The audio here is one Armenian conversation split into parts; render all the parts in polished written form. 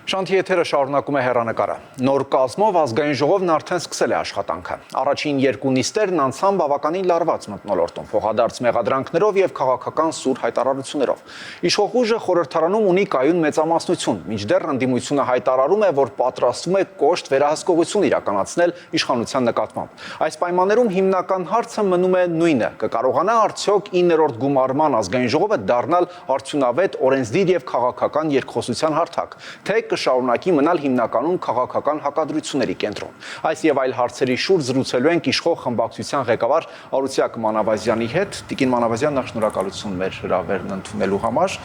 Շանթի եթերը շարունակում է հեռանկարը։ Նոր կազմով ազգային ժողովն արդեն սկսել է աշխատանքը։ Առաջին երկու նիստերն անցան բավականին լարված մթնոլորտում, փոխադարձ մեղադրանքներով եւ քաղաքական սուր հայտարարություններով։ Իշխող ուժը խորհրդարանում ունի կայուն մեծամասնություն, մինչդեռ ընդդիմությունը հայտարարում է, որ պատրաստվում է կոշտ վերահսկողություն իրականացնել իշխանության նկատմամբ։ Այս պայմաններում հիմնական հարցը մնում է նույնը. կկարողանա արդյոք 9-րդ գումարման ազգային ժողովը դառնալ արդյունավետ օրենսդիր եւ քաղաքական երկխոսության հարթակ, թե կշարունակի մնալ հիմնականում քաղաքական հակադրությունների կենտրոն։ Այս եւ այլ հարցերի շուրջ զրուցելու ենք իշխող խմբակցության ղեկավար Արուսյակ Մանավազյանի հետ։ Տիկին Մանավազյան, նախ շնորհակալություն մեր հրավերն ընդունելու համար։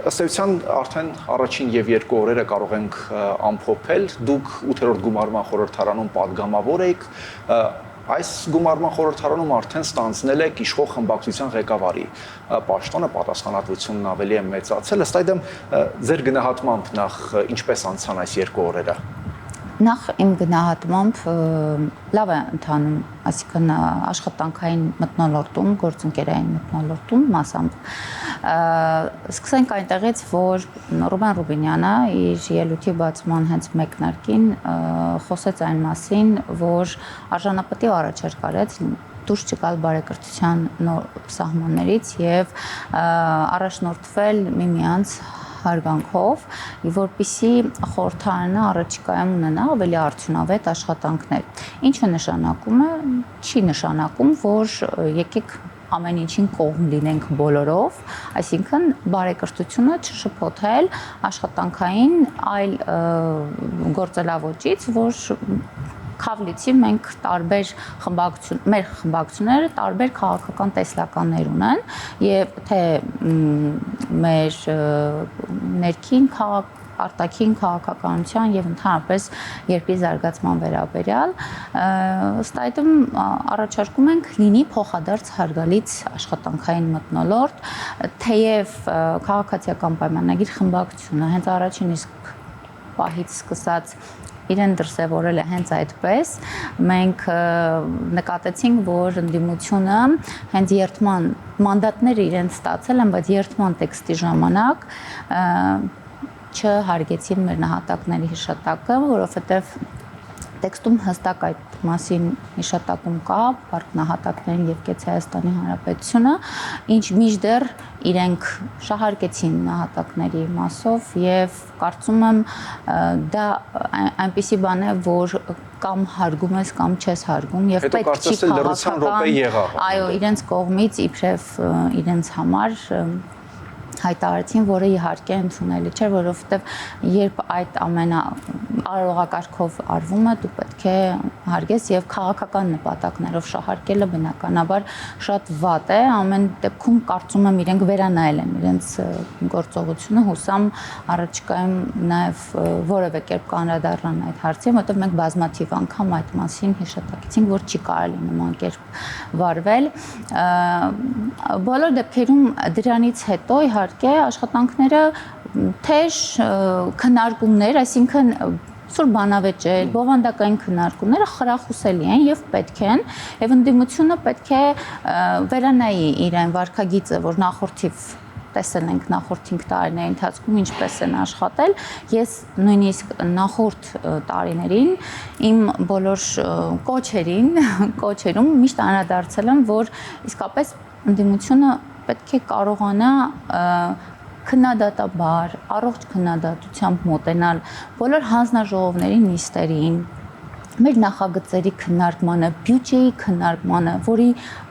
Ըստ էության արդեն առաջին եւ երկու օրերը կարող ենք ամփոփել։ Դուք 8-րդ գումարման խորհրդարանում падգամավոր եք։ Այս գումարման խորհրդարանում արդեն ստանձնել եք իշխող խմբակցության ղեկավարի պաշտոնը, պատասխանատվությունն ավելի է մեծացել։ Ըստ այդմ ձեր գնահատմամբ նախ ինչպես անցան այս երկու օրերը։ Նախ իմ գնահատմամբ լավ է ընթանում, այսինքն աշխատանքային մթնոլորտում, գործընկերային մթնոլորտում մասամբ։ Սկսենք այնտեղից, որ Ռուբեն Ռուբինյանը իր ելույթի բացման հենց մեկնարկին խոսեց այն մասին, որ արժանապատիվ առաջարկ արեց դուրս չգալ բարեկրթության սահմաններից եւ առաջնորդվել միմյանց հարգանքով, որպեսզի խորհրդարանը առաջիկայում ունենա ավելի արդյունավետ աշխատանքներ։ Ինչը նշանակում է, չի նշանակում, որ եկեք ամեն ինչին կողմ լինենք բոլորով, այսինքն բարեկրթությունը չշփոթել աշխատանքային այլ գործելավոճից, որ Քավլիցի մենք տարբեր մեր խմբակցությունները տարբեր քաղաքական տեսլականներ ունեն եւ թե մեր ներքին արտաքին քաղաքականության եւ ընդհանրապես երկրի զարգացման վերաբերյալ ըստ այդմ առաջարկում ենք լինի փոխադարձ հարգալից աշխատանքային մթնոլորտ, թեև քաղաքացիական պայմանագիր խմբակցությունը հենց առաջին իսկ պահից սկսած իրեն դրսևորել է հենց այդպես, մենք նկատեցինք, որ ընդդիմությունը հենց երթման մանդատները իրենց ստացել են, բայց երթման տեքստի ժամանակ չհարգեցին մեր նահատակների հիշատակը, որովհետև տեքստում հստակ այդ մասին հիշատակում կա բարդ նահատակներին եւ կեց Հայաստանի Հանրապետությունը, ինչ մինչդեռ իրենք շահարկեցին նահատակների մասով եւ կարծում եմ դա այնպիսի բան է, որ կամ հարգում ես կամ չես հարգում եւ պետք չի քաղաքական այո իրենց կողմից իբրև իրենց համար հայտարարեցին, որը իհարկե ընդունելի չէ, որովհետև երբ այդ արարողակարգով արվում է, դու պետք է հարգես եւ քաղաքական նպատակներով շահարկելը բնականաբար շատ վատ է, ամեն դեպքում կարծում եմ իրենք վերանայել են իրենց գործողությունը, հուսամ առաջիկայում նաեւ որևէ կերպ կանրադառնան այդ հարցին, որովհետև մենք բազմաթիվ անգամ այդ մասին հիշատակեցինք, որ չի կարելի նման կերպ վարվել։ Բոլոր դեպքերում դրանից հետո իհարկե աշխատանքները թեժ քննարկումներ, այսինքն սուր բանավեճեր, բովանդակային քննարկումները խրախուսելի են եւ պետք են, եւ ընդդիմությունը պետք է վերանայի իրեն վարքագիծը, որ նախորդիվ տեսել ենք նախորդ 5 տարիների ընթացքում ինչպես են աշխատել։ Ես նույնիսկ նախորդ տարիներին իմ բոլոր կոչերում միշտ անդրադարձել եմ, որ իսկապես ընդդիմությունը պետք է կարողանա քննադատաբար, առողջ քննադատությամբ մոտենալ բոլոր հանձնաժողովների նիստերին, մեր նախագծերի քննարկմանը, բյուջեի քննարկմանը, որի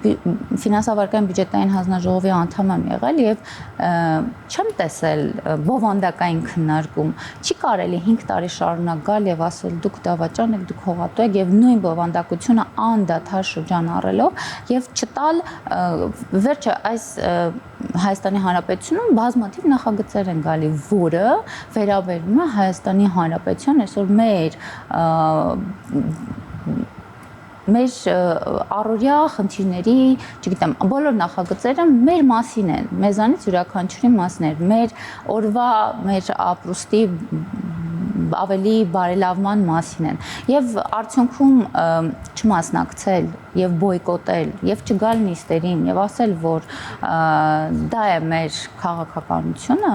ֆինանսավարկային բյուջետային հանձնաժողովի անդամ եմ եղել եւ չեմ տեսել բովանդակային քննարկում։ Չի կարելի 5 տարի շարունակ գալ եւ ասել դուք դավաճան եք, դուք հողատու եք եւ նույն բովանդակությունը անդադար շրջան առելով եւ չտալ վերջը այս Հայաստանի Հանրապետությունում բազմաթիվ նախագծեր են գալի, որը վերաբերում է Հայաստանի Հանրապետության այսօր մեր մեր առօրյա խնդիրների, չգիտեմ, բոլոր նախագծերը մեր մասին են, մեզանից յուրաքանչյուրի մասն է, մեր օրվա, մեր ապրուստի ավելի բարելավման մասին են եւ արդյունքում չմասնակցել եւ բոյկոտել եւ չգալ նիստերին եւ ասել որ դա է մեր քաղաքականությունը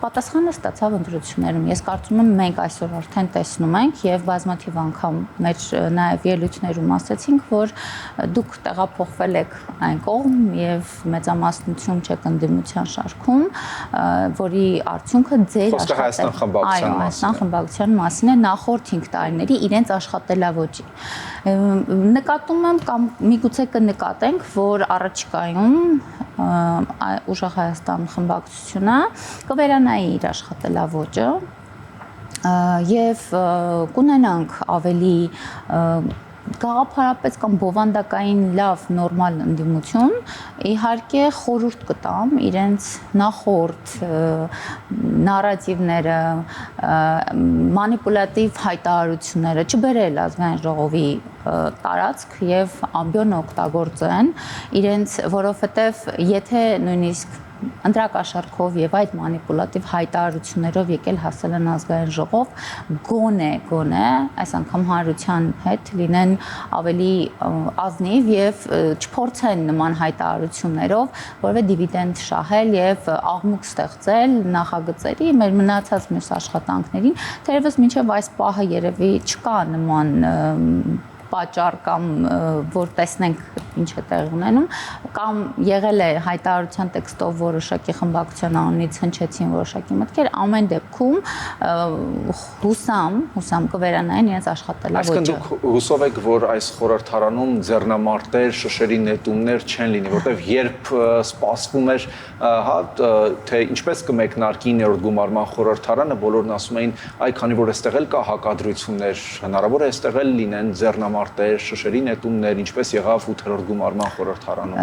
պատասխանը ստացավ ընտրություններում։ Ես կարծում եմ մենք այսօր արդեն տեսնում ենք եւ բազմաթիվ անգամ մեր նաեւ ելույթներում ասացինք, որ դուք տեղափոխվել եք այն կողմ եւ մեծամասնություն չեք ընդդիմության շարքում, որի արդյունքը ձեր Հայաստան խմբակցության մասին է նախորդ 5 տարիների իրենց աշխատելավոճի։ Նկատում եմ կամ միգուցե կնկատենք, որ առաջիկայում Ուժեղ Հայաստան խմբակցությունը կվերանայի իր աշխատելավոճը եւ կունենանք ավելի գաղափարապես կամ բովանդակային լավ նորմալ ընդդիմություն իհարկե խորհուրդ կտամ իրենց նախորդ նարատիվները մանիպուլատիվ հայտարարությունները չբերել ազգային ժողովի տարածք եւ ամբողջ օգտագործեն իրենց որովհետեւ եթե նույնիսկ ընտրակաշառքով եւ այդ մանիպուլատիվ հայտարարություններով եկել հասել են ազգային ժողով գոնե այս անգամ հանրության հետ լինեն ավելի ազնիվ եւ չփորձեն նման հայտարարություններով որևէ դիվիդենդ շահել եւ աղմուկ ստեղծել նախագծերի մեր մնացած մյուս աշխատանքներին թերևս մինչեւ այս պահը երևի չկա նման պատճառ կամ որ տեսնենք ինչ է տեղի ունենում կամ եղել է հայտարարության տեքստով որոշակի խմբակցության անունից հնչեցին որոշակի մտքեր ամեն դեպքում հուսամ կվերանային իրենց աշխատելավոճը։ Այսինքն դուք հուսով եք որ այս խորհրդարանում ձեռնամարտեր, շշերի նետումներ չեն լինի, որտեղ երբ սպասվում էր հա թե ինչպես կմեկնարկի 9-րդ գումարման խորհրդարանը բոլորն ասում էին այ քանի որ այստեղ էլ կա հակադրություններ հնարավոր է այստեղ էլ լինեն ձեռնամարտեր, շշերի նետումներ, ինչպես եղավ 8-րդ գումարման խորհրդարանում։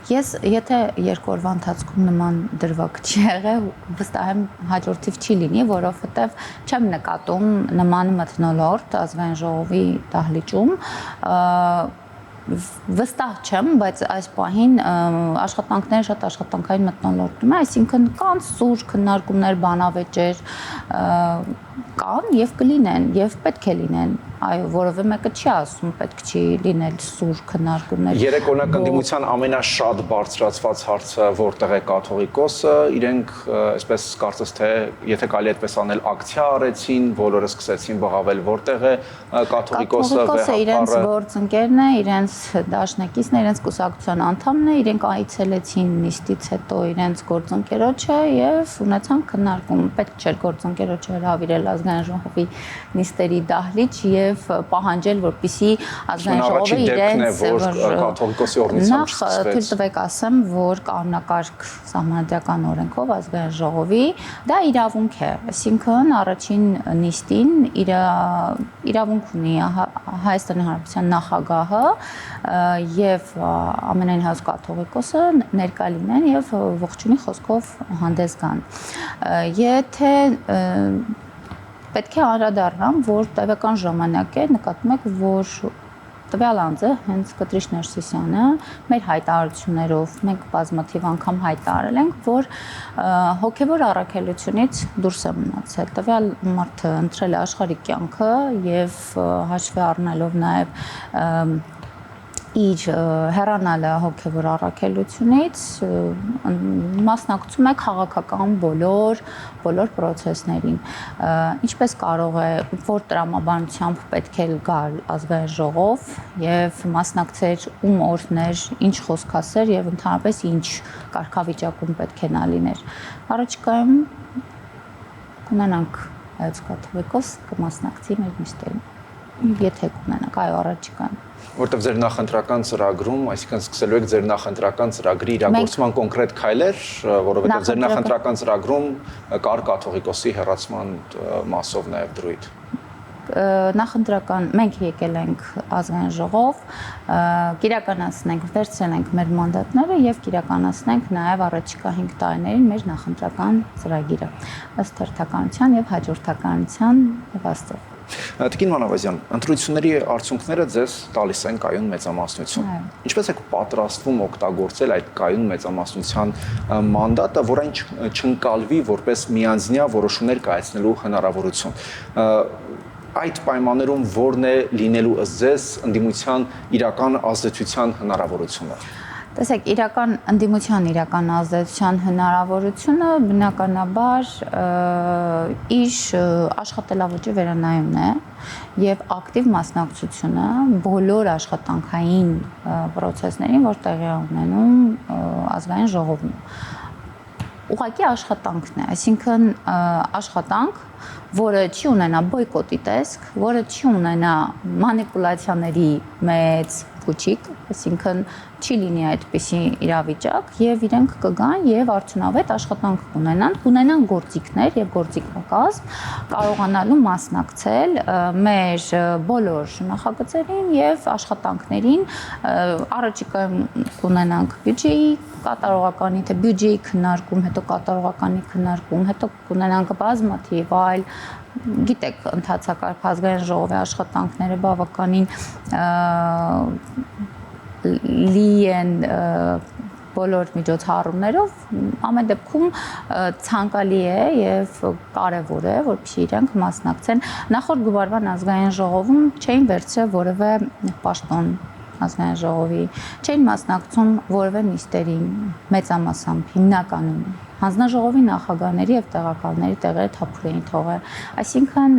Ես եթե երկու օրվա ընթացքում նման դրվագ չի եղել, վստահ եմ հաջորդիվ չի լինի, որովհետև չեմ նկատում նման մթնոլորտ ազգային ժողովի դահլիճում վստահ չեմ, բայց այս պահին աշխատանքները շատ աշխատանքային մթնոլորտում է, այսինքն կան սուր քննարկումներ, բանավեճեր կան եւ կլինեն եւ պետք է լինեն այո որովե մեկը չի ասում պետք չի լինել սուր քննարկումներ երեք օրինակ ընդդիմության ամենաշատ բարձրացված հարցը որտեղ է կաթողիկոսը իրենք այսպես կարծես թե եթե կարելի այդպես անել ակցիա արեցին բոլորը սկսեցին բղավել որտեղ է կաթողիկոսը իրենց գործընկերն է իրենց դաշնակիցն է իրենց կուսակցության անդամն է իրենք այցելեցին նիստից հետո իրենց գործընկերոջը եւ ունեցան քննարկում պետք չէր գործընկերոջը հրավիրել ազգային ժողովի նիստերի դահլիճ եւ պահանջել որպեսի ազգային ժողովը իրենց կաթողիկոսի օրնությամբ սկսվեց թույլ տվեք ասեմ որ կանոնակարգ սահմանադրական օրենքով ազգային ժողովի դա իրավունք է այսինքն առաջին նիստին իրավունք ունի Հայաստանի Հանրապետության նախագահը եւ ամենայն հայոց կաթողիկոսը ներկա լինեն եւ ողջունի խոսքով հանդես գան եթե պետք է անդրադառնամ, որ տևական ժամանակ է նկատում եք, որ տվյալ անձը հենց Կտրիչ Ներսիսյանը մեր հայտարարություններով մենք բազմաթիվ անգամ հայտարարել ենք, որ հոգևոր առաքելությունից դուրս է մնացել։ Տվյալ մարդը ընտրել է աշխարհիկ կյանքը եւ հաշվի առնելով նաեւ իր հեռանալը հոգևոր առաքելությունից մասնակցում է քաղաքական բոլոր process-ներին ինչպես կարող է որ տրամաբանությամբ պետք է գալ ազգային ժողով եւ մասնակցեր ում օրհներ ինչ խոսք ասեր եւ ընդհանրապես ինչ կարգավիճակում պետք է նա լիներ առաջիկայում կունենանք հայոց կաթողիկոս կմասնակցի մեր նիստերին եթե կունենանք այո առաջիկայում որտեղ ձեր նախընտրական ծրագրում, այսինքն սկսելու եք ձեր նախընտրական ծրագրի իրագործման կոնկրետ քայլեր, որովհետև ձեր նախընտրական ծրագրում կար կաթողիկոսի հեռացման մասով նաև դրույթ։ Նախընտրական մենք եկել ենք ազգային ժողով, կիրականացնենք, վերցրել ենք մեր մանդատները եւ կիրականացնենք նաև առաջիկա 5 տարիներին մեր նախընտրական ծրագիրը ըստ հերթականության եւ հաջորդականության եւ Աստծո Տիկին Մանավազյան, ընտրությունների արդյունքները ձեզ տալիս են կայուն մեծամասնություն։ Ինչպես եք պատրաստվում օգտագործել այդ կայուն մեծամասնության մանդատը, որ այն չընկալվի որպես միանձնյա որոշումներ կայացնելու հնարավորություն։ Այդ պայմաններում որն է լինելու ըստ ձեզ ընդդիմության իրական ազդեցության հնարավորությունը։ Տեսեք, ընդդիմության իրական ազդեցության հնարավորությունը բնականաբար իր աշխատելավճի վերանայումն է եւ ակտիվ մասնակցությունը բոլոր աշխատանքային process-ներին, որ տեղի ունենում ազգային ժողովում։ Ուղղակի աշխատանքն է, այսինքն աշխատանք, որը չի ունենա բոյկոտի տեսք, որը չի ունենա մանիպուլյացիաների մեծ փուչիկ, այսինքն չի լինի այդպիսի իրավիճակ եւ իրենք կգան եւ արդյունավետ աշխատանք կունենան գործիքներ եւ գործիքակազմ կարողանալու մասնակցել մեր բոլոր նախագծերին եւ աշխատանքներին առաջիկայում կունենանք բյուջեի կատարողականի թե բյուջեի քննարկում, հետո կատարողականի քննարկում, հետո կունենանք բազմաթիվ այլ գիտեք, ընդհանրակարգ ազգային ժողովի աշխատանքները բավականին լի են բոլոր միջոցառումներով, ամեն դեպքում ցանկալի է եւ կարեւոր է, որպեսզի իրենք մասնակցեն։ Նախորդ գումարման ազգային ժողովում չէին վերցրել որևէ պաշտոն ազգային ժողովի, չէին մասնակցում որևէ նիստերին, մեծամասամբ հիմնականում հանձնաժողովի նախագահների եւ տեղակալների տեղերը թափուր էին թողել։ Այսինքն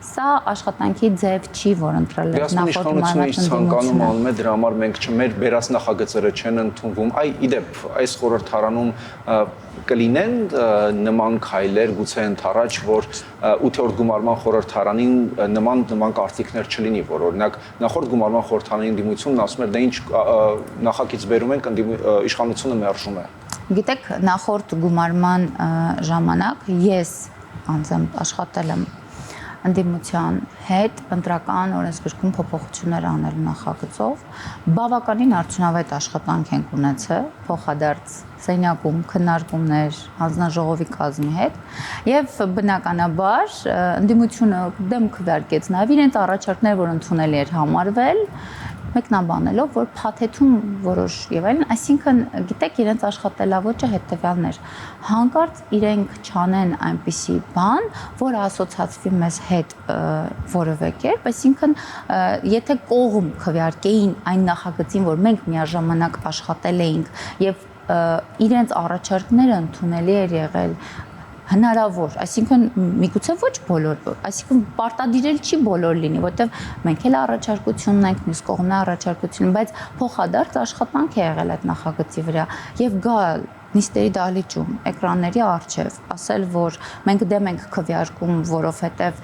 սա աշխատանքի ձև չի, որ ընտրել է նախորդ ցանկանում անում է դրա համար մենք չմեր բերած նախագծերը չեն ընդունվում։ Իդեպ այս խորհրդարանում կլինեն նման քայլեր գուցե ընդառաջ, որ 8-րդ գումարման խորհրդարանին նման կարծիքներ չլինի, որ օրինակ նախորդ գումարման խորհրդարանի ընդդիմությունն ասում էր դա ինչ նախագիծ բերում ենք, իշխանությունը մերժում է։ Գիտեք, նախորդ գումարման ժամանակ ես անձամբ աշխատել եմ ընդդիմության հետ ընտրական օրենսգրքում փոփոխություններ անելու նախագծով, բավականին արդյունավետ աշխատանք ենք ունեցել, փոխադարձ սենյակում քննարկումներ հանձնաժողովի կազմի հետ եւ բնականաբար ընդդիմությունը դեմ քվեարկեց նաեւ իրենց առաջարկները, որ ընդունելի էր համարվել, մեկնաբանելով, որ փաթեթում որոշ եւ այլն, այսինքն գիտեք իրենց աշխատելավոճը հետեւյալն էր, հանկարծ իրենք չանեն այնպիսի բան, որ ասոցացվի մեզ հետ որևէ կերպ, այսինքն եթե կողմ քվեարկեին այն նախագծին, որ մենք միաժամանակ աշխատել էինք եւ իրենց առաջարկները ընդունելի էր եղել հնարավոր, այսինքն միգուցե ոչ բոլոր, այսինքն պարտադիրել չի բոլոր լինի, որտեղ մենք էլ առաջարկություն ունենք, մյուս կողմն առաջարկություն, բայց փոխադարձ աշխատանք է եղել այդ նախագծի վրա եւ գալ նիստերի դահլիճում, էկրանների առջև, ասել, որ մենք դեմ ենք քվեարկում, որովհետև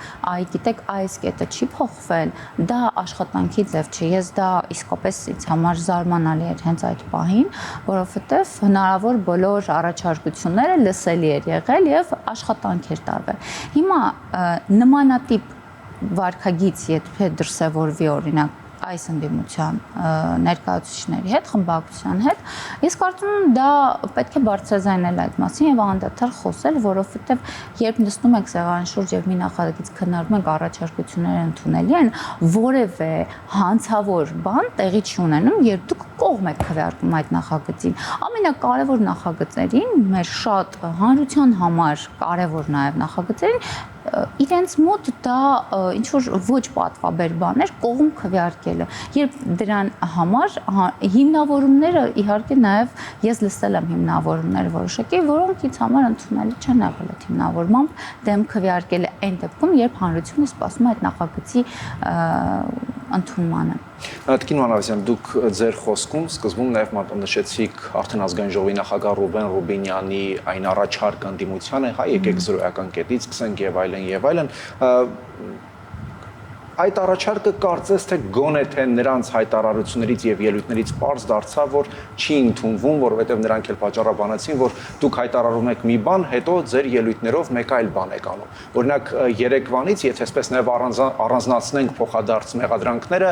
գիտեք, այս կետը չի փոխվել, դա աշխատանքի ձև չէ, ես դա իսկապես ինձ համար զարմանալի էր հենց այդ պահին, որովհետև հնարավոր բոլոր առաջարկությունները լսելի էր եղել եւ աշխատանք էր տարվել։ Հիմա նմանատիպ վարքագիծ եթե դրսևորվի օրինակ այս ընդդիմության ներկայացուցիչների հետ, խմբակցության հետ, ես կարծում եմ դա պետք է բարձրաձայնել այդ մասին եւ անդադար խոսել, որովհետեւ երբ նստում ենք սեղանի շուրջ եւ մի նախագիծ քննարկում ենք, առաջարկությունները ընդունելի են, որևէ հանցավոր բան տեղի չի ունենում, երբ դուք կողմ եք քվեարկում այդ նախագծին։ Ամենակարևոր նախագծերին, մեր շատ հանրության համար կարևոր նաեւ նախագծերին իրենց մոտ դա ինչ որ ոչ պատվաբեր բաներ կողմ քվեարկելը երբ դրան համար հիմնավորումները իհարկե նաև ես լսել եմ հիմնավորումներ որոշակի որոնք ինձ համար ընդունելի չեն եղել այդ հիմնավորմամբ դեմ քվեարկելը այն դեպքում երբ հանրությունը սպասում է այդ նախագծի ընդունմանը։ Տիկին Մանավազյան, դուք ձեր խոսքում սկզբում նաև մատնանշեցիք արդեն ազգային ժողովի նախագահ Ռուբեն Ռուբինյանի այն առաջարկը ընդդիմությանը, եկեք զրոյական կետից սկսենք եւ այլն եւ այլն։ այդ առաջարկը կարծես թե գոնե թե նրանց հայտարարություններից եւ ելույթներից པարզ դարձավ, որ չի ընդունվում, որովհետեւ նրանք էլ պատճառաբանեցին, որ դուք հայտարարում եք մի բան, հետո ձեր ելույթներով մեկ այլ բան եք անում։ Օրինակ երեկվանից, եթե այսպես նաեւ առանձնացնենք փոխադարձ մեղադրանքները,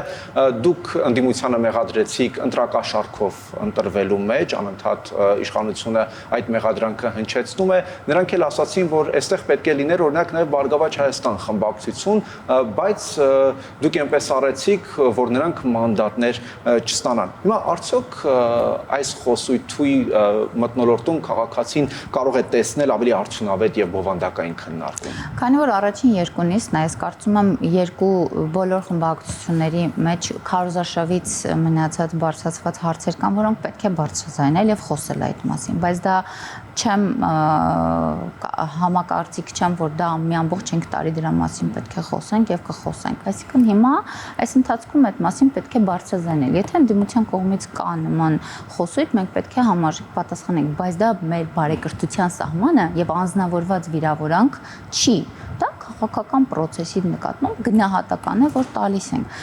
դուք ընդդիմությանը մեղադրեցիք ընտրակաշառքով ընտրվելու մեջ, անընդհատ իշխանությունը այդ մեղադրանքը հնչեցնում է, նրանք էլ ասացին, որ այստեղ պետք է լիներ օրինակ նաև Բարգավաճ Հայաստան խմբակցություն, բայց դուք այնպես արեցիք, որ նրանք մանդատներ չստանան։ Հիմա արդյոք այս խոսույթի մթնոլորտում քաղաքացին կարող է տեսնել ավելի արդյունավետ եւ բովանդակային քննարկում։ Քանի որ առաջին երկու նիստն է, ես կարծում եմ երկու բոլոր խմբակցությունների մեջ քարոզարշավից մնացած բարձրացված հարցեր կան, որոնք պետք է բարձրացնել եւ խոսել այդ մասին, բայց դա չեմ համակարծիք չեմ, որ դա մի ամբողջ 5 տարի դրա մասին պետք է խոսենք եւ կխոսենք։ Այսինքն հիմա այս ընթացքում այդ մասին պետք է բարձրացնել։ Եթե ընդդիմության կողմից կա նման խոսույթ, մենք պետք է համարժեք պատասխանենք, բայց դա մեր բարեկրթության սահմանը եւ անձնավորված վիրավորանք չի։ Դա քաղաքական process-ի նկատմամբ գնահատական է, որ տալիս ենք։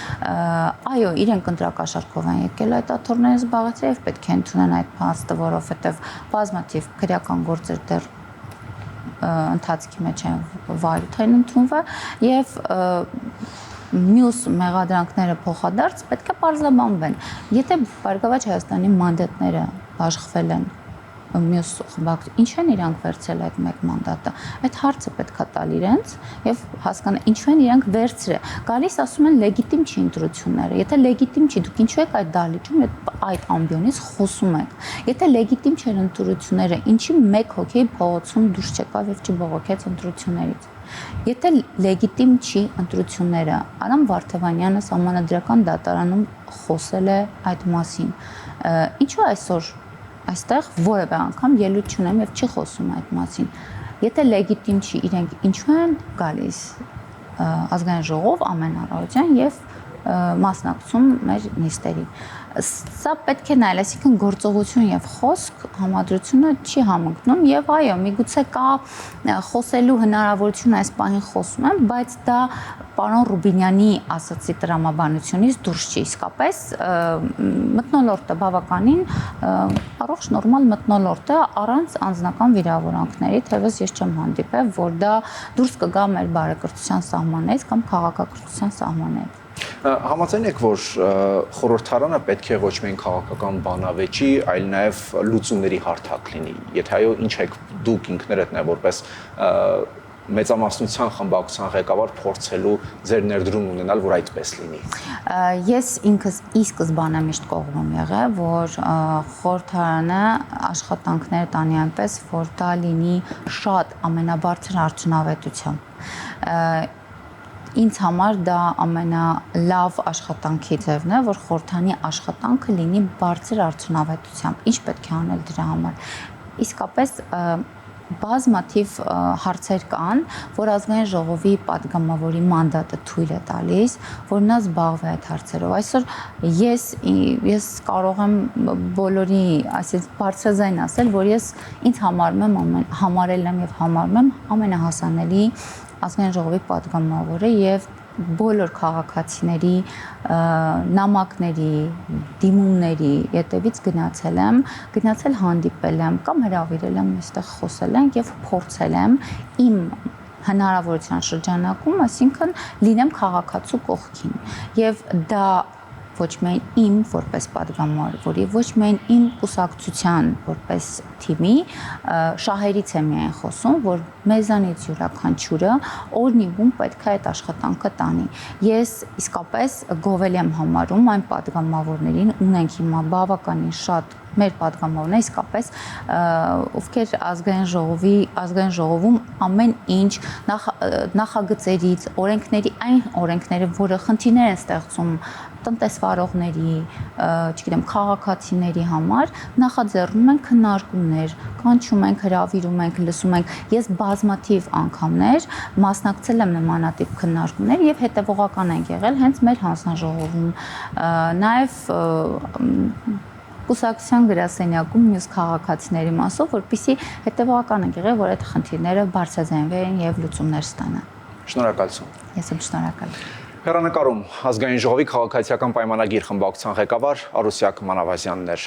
Այո, իրենք ընտրակաշառքով են եկել այդ աթոռները զբաղեցրել եւ պետք է ընդունեն այդ փաստը, որովհետեւ բազմաթիվ քրեական գործեր դեռ ընթացքի մեջ են վարույթային ընդունվել եւ մյուս մեղադրանքները փոխադարձ պետք է պարզաբանվեն։ Եթե Բարգավաճ Հայաստանի մանդատները բաշխվել են մյուս խմբակցություն, ինչ են իրանք վերցրել այդ մեկ մանդատը, այդ հարցը պետք է տալ իրենց եւ հասկանալ ինչու են իրանք վերցրել։ Գալիս ասում են լեգիտիմ չի ընտրությունները։ Եթե լեգիտիմ չի, դուք ինչու եք այդ դահլիճում այդ ամբիոնից խոսում եք։ Եթե լեգիտիմ չեն ընտրությունները, ինչի մեկ հոգի փողոցում դուրս չեկավ եւ չբողոքեց ընտրություններից։ Եթե լեգիտիմ չի ընտրությունները, Արամ Վարդևանյանը Սահմանադրական դատարանում խոսել է այդ մասին։ Ինչու այսօր այստեղ որևէ անգամ ելույթ չունեմ եւ չի խոսում այդ մասին։ Եթե լեգիտիմ չի, իրենք ինչու են գալիս ազգային ժողով ամեն առավոտյան եւ մասնակցում մեր նիստերին։ Սա պետք է նայել, այսինքն գործողություն եւ խոսք համադրությունը չի համընկնում եւ այո, միգուցե կա խոսելու հնարավորություն այս պահին խոսում եմ, բայց դա պարոն Ռուբինյանի ասացի տրամաբանությունից դուրս չի իսկապես մթնոլորտը բավականին առողջ նորմալ մթնոլորտ է առանց անձնական վիրավորանքների, թեւս ես չեմ հանդիպել, որ դա դուրս կգա մեր բարեկրթության սահմաններից կամ քաղաքակրթության սահմաններից։ Համաձայն եք, որ խորհրդարանը պետք է ոչ միայն քաղաքական բանավեճի, այլ նաև լուծումների հարթակ լինի։ Եթե այո, ինչ եք դուք ինքներդ նաև որպես մեծամասնության խմբակցության ղեկավար փորձելու ձեր ներդրումն ունենալ, որ այդպես լինի։ Ես ինքս ի սկզբանե միշտ կողմում եղա, որ խորհրդարանը աշխատանքներ տանի այնպես, որ դա լինի շատ ամենաբարձր արդյունավետությամբ։ Ինձ համար դա ամենալավ աշխատանքի ձևն է, որ խորհրդանի աշխատանքը լինի բարձր արդյունավետությամբ։ Ինչ պետք է անել դրա համար։ Իսկապես բազմաթիվ հարցեր կան, որ ազգային ժողովի падգամավորի մանդատը թույլ է տալիս, որ նա զբաղվի այդ հարցերով։ Այսօր ես կարող եմ բոլորի, այսինքն բարձրաձայն ասել, որ ես ինձ համարել եմ եւ համարում եմ ամենահասանելի ազգային ժողովի падգամավորը եւ բոլոր քաղաքացիների նամակների, դիմումների ետևից գնացել հանդիպել եմ կամ հրավիրել եմ այստեղ խոսել ենք եւ փորձել եմ իմ հնարավորության շրջանակում, այսինքն լինեմ քաղաքացու կողքին եւ դա ոչ միայն իմ որպես падգամավոր, ոչ միայն իմ կուսակցության որպես թիմի շահերից է միայն խոսում, որ մեզանից յուրաքանչյուրը օրնիվում պետք է այդ աշխատանքը տանի։ Ես իսկապես գովել եմ համարում այն падգամավորներին, ունենք հիմա բավականին շատ մեր падգամավորն է իսկապես ովքեր ազգային ժողովում ամեն ինչ նախագծերից, այն օրենքները, որը խնդիրներ են ստեղծում տնտեսվարողների, չգիտեմ, քաղաքացիների համար, նախաձեռնում են քննարկումներ, կանչում ենք, հրավիրում ենք, լսում ենք։ Ես բազմաթիվ անգամներ մասնակցել եմ նմանատիպ քննարկումներ եւ հետեւողական ենք եղել հենց մեր հանձնաժողովում։ Նաեւ կուսակցության գրասենյակում մյուս քաղաքացիների մասով, որպեսզի հետևողական ենք եղել, որ այդ խնդիրները բարձրաձայնվեն եւ լուծումներ ստանան։ Շնորհակալություն։ Ես եմ շնորհակալ։ Հեռանկարում ազգային ժողովի քաղաքացիական պայմանագիր խմբակցության ղեկավար Արուսյակ Մանավազյանն էր։